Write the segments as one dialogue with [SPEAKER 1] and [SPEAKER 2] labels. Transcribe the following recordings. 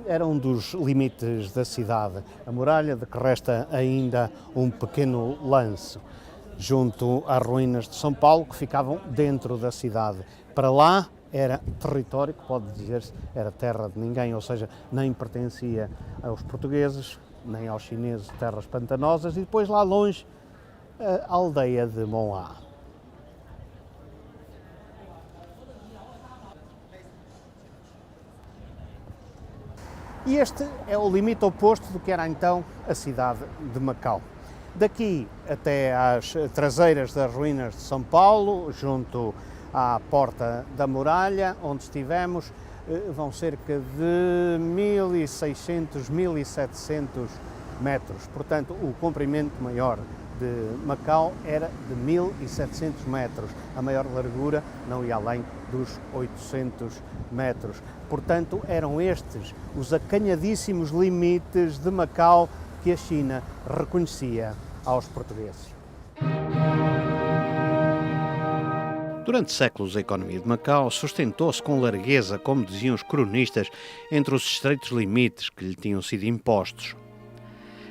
[SPEAKER 1] era um dos limites da cidade, a muralha, de que resta ainda um pequeno lance, junto às ruínas de São Paulo, que ficavam dentro da cidade. Para lá era território que, pode dizer-se, era terra de ninguém, ou seja, nem pertencia aos portugueses, nem aos chineses, terras pantanosas, e depois lá longe a aldeia de Monhá. E este é o limite oposto do que era então a cidade de Macau. Daqui até às traseiras das ruínas de São Paulo, junto à porta da muralha, onde estivemos, vão cerca de 1.600, 1.700 metros. Portanto, o comprimento maior de Macau era de 1.700 metros. A maior largura não ia além dos 800 metros. Portanto, eram estes os acanhadíssimos limites de Macau que a China reconhecia aos portugueses.
[SPEAKER 2] Durante séculos, a economia de Macau sustentou-se com largueza, como diziam os cronistas, entre os estreitos limites que lhe tinham sido impostos.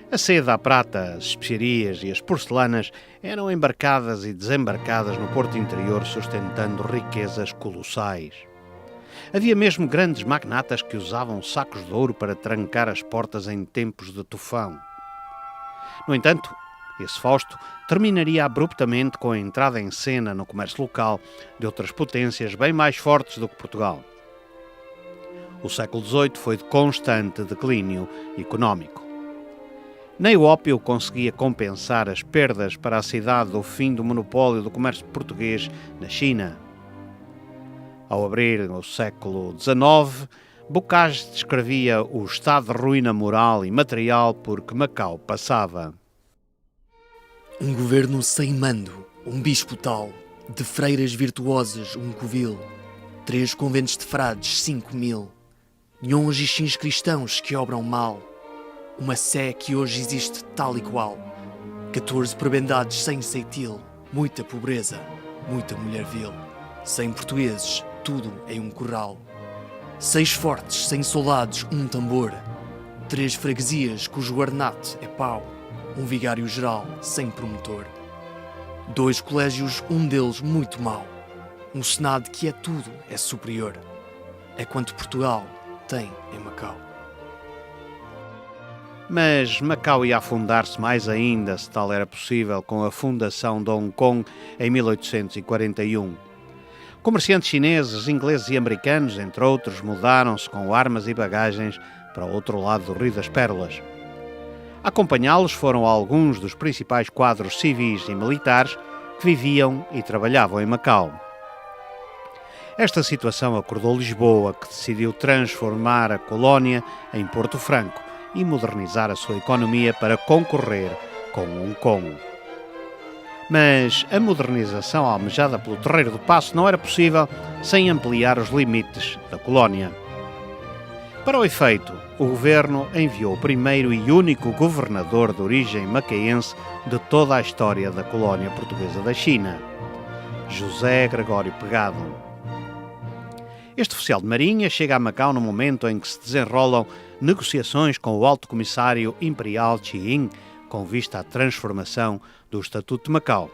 [SPEAKER 2] A seda, a prata, as especiarias e as porcelanas eram embarcadas e desembarcadas no porto interior, sustentando riquezas colossais. Havia mesmo grandes magnatas que usavam sacos de ouro para trancar as portas em tempos de tufão. No entanto, esse fausto terminaria abruptamente com a entrada em cena no comércio local de outras potências bem mais fortes do que Portugal. O século XVIII foi de constante declínio económico. Nem o ópio conseguia compensar as perdas para a cidade do fim do monopólio do comércio português na China. Ao abrir o século XIX, Bocage descrevia o estado de ruína moral e material por que Macau passava.
[SPEAKER 3] Um governo sem mando, um bispo tal, de freiras virtuosas um covil, 3 conventos de frades, 5.000, nhons e xins cristãos que obram mal, uma sé que hoje existe tal e qual, 14 prebendades sem ceitil, muita pobreza, muita mulher vil, 100 portugueses, tudo em um corral, 6 fortes, sem soldados, um tambor, 3 freguesias cujo ornato é pau, um vigário geral sem promotor, 2 colégios, um deles muito mau, um senado que é tudo, é superior, é quanto Portugal tem em Macau.
[SPEAKER 2] Mas Macau ia afundar-se mais ainda, se tal era possível, com a fundação de Hong Kong em 1841. Comerciantes chineses, ingleses e americanos, entre outros, mudaram-se com armas e bagagens para o outro lado do Rio das Pérolas. A acompanhá-los foram alguns dos principais quadros civis e militares que viviam e trabalhavam em Macau. Esta situação acordou Lisboa, que decidiu transformar a colónia em Porto Franco e modernizar a sua economia para concorrer com Hong Kong. Mas a modernização almejada pelo Terreiro do Paço não era possível sem ampliar os limites da colónia. Para o efeito, o governo enviou o primeiro e único governador de origem macaense de toda a história da colónia portuguesa da China, José Gregório Pegado. Este oficial de marinha chega a Macau no momento em que se desenrolam negociações com o Alto Comissário Imperial Qiying com vista à transformação do Estatuto de Macau.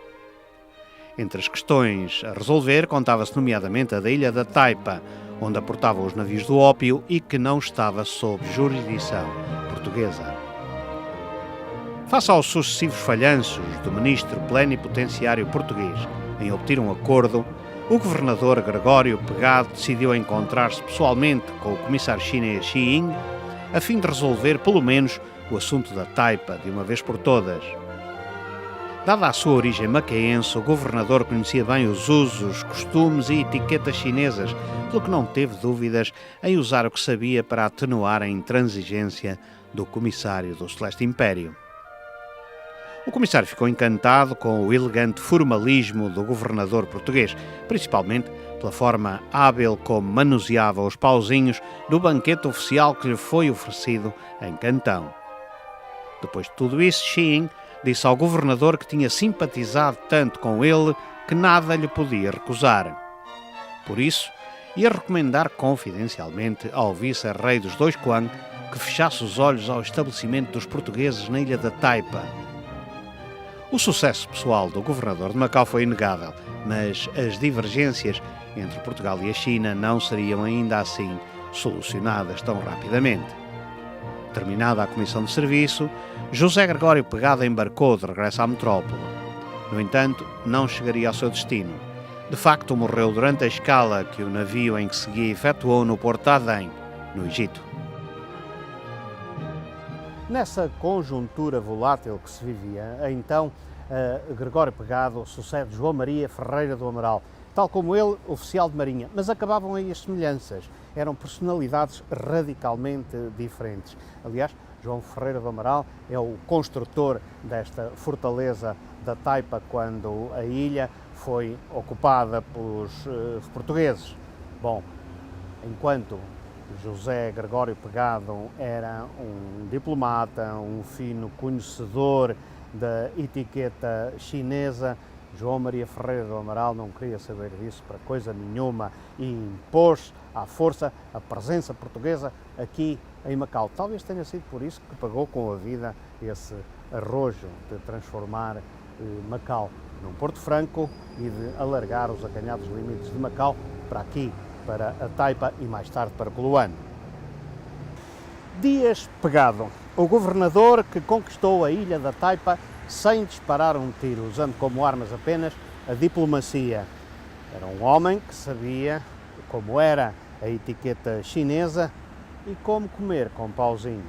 [SPEAKER 2] Entre as questões a resolver contava-se nomeadamente a da Ilha da Taipa, onde aportavam os navios do ópio e que não estava sob jurisdição portuguesa. Face aos sucessivos falhanços do ministro plenipotenciário português em obter um acordo, o governador Gregório Pegado decidiu encontrar-se pessoalmente com o comissário chinês Qiying a fim de resolver pelo menos o assunto da Taipa de uma vez por todas. Dada a sua origem macaense, o governador conhecia bem os usos, costumes e etiquetas chinesas, pelo que não teve dúvidas em usar o que sabia para atenuar a intransigência do comissário do Celeste Império. O comissário ficou encantado com o elegante formalismo do governador português, principalmente pela forma hábil como manuseava os pauzinhos do banquete oficial que lhe foi oferecido em Cantão. Depois de tudo isso, Qiying disse ao governador que tinha simpatizado tanto com ele que nada lhe podia recusar. Por isso, ia recomendar confidencialmente ao vice-rei dos dois Quan que fechasse os olhos ao estabelecimento dos portugueses na ilha da Taipa. O sucesso pessoal do governador de Macau foi inegável, mas as divergências entre Portugal e a China não seriam ainda assim solucionadas tão rapidamente. Terminada a comissão de serviço, José Gregório Pegada embarcou de regresso à metrópole. No entanto, não chegaria ao seu destino. De facto, morreu durante a escala que o navio em que seguia efetuou no porto de Adém, no Egito.
[SPEAKER 1] Nessa conjuntura volátil que se vivia, então, Gregório Pegado sucede João Maria Ferreira do Amaral, tal como ele, oficial de marinha, mas acabavam aí as semelhanças, eram personalidades radicalmente diferentes. Aliás, João Ferreira do Amaral é o construtor desta fortaleza da Taipa quando a ilha foi ocupada pelos portugueses. Bom, enquanto José Gregório Pegado era um diplomata, um fino conhecedor da etiqueta chinesa, João Maria Ferreira do Amaral não queria saber disso para coisa nenhuma e impôs à força a presença portuguesa aqui em Macau. Talvez tenha sido por isso que pagou com a vida esse arrojo de transformar Macau num Porto Franco e de alargar os acanhados limites de Macau para aqui, para a Taipa e mais tarde para Coloane. Dias Pegado, o governador que conquistou a ilha da Taipa sem disparar um tiro, usando como armas apenas a diplomacia. Era um homem que sabia como era a etiqueta chinesa e como comer com pauzinhos.